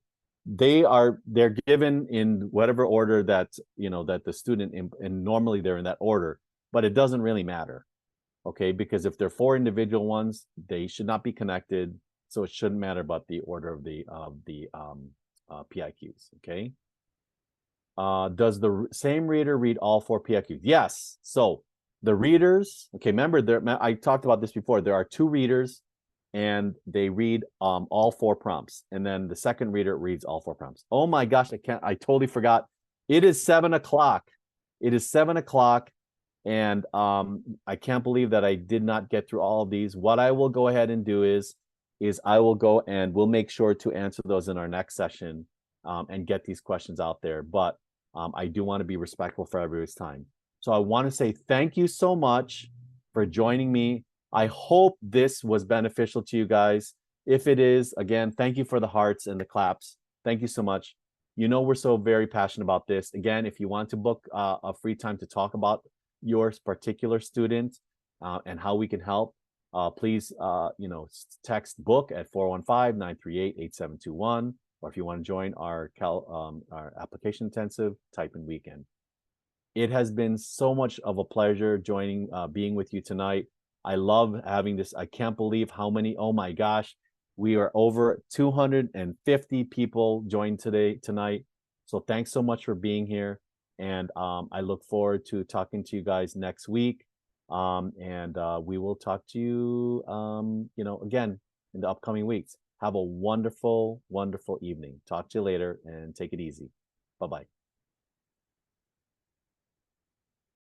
they're given in whatever order that that the student and normally they're in that order, but it doesn't really matter, okay? Because if they're 4 individual ones, they should not be connected, so it shouldn't matter about the order of the PIQs, okay? Does the same reader read all 4 PIQs? Yes. So the readers, okay, remember I talked about this before. There are 2 readers, and they read all 4 prompts, and then the second reader reads all 4 prompts. Oh my gosh, I totally forgot. It is 7 o'clock. It is 7 o'clock, and I can't believe that I did not get through all of these. What I will go ahead and do is I will go and we'll make sure to answer those in our next session and get these questions out there. But I do want to be respectful for everybody's time. So I want to say thank you so much for joining me. I hope this was beneficial to you guys. If it is, again, thank you for the hearts and the claps. Thank you so much. We're so very passionate about this. Again, if you want to book a free time to talk about your particular student and how we can help, please, text book at 415-938-8721. Or if you want to join our application intensive, type in weekend. It has been so much of a pleasure being with you tonight. I love having this. I can't believe how many, oh my gosh, we are over 250 people joined tonight. So thanks so much for being here. And I look forward to talking to you guys next week. We will talk to you, again in the upcoming weeks. Have a wonderful, wonderful evening. Talk to you later and take it easy. Bye-bye.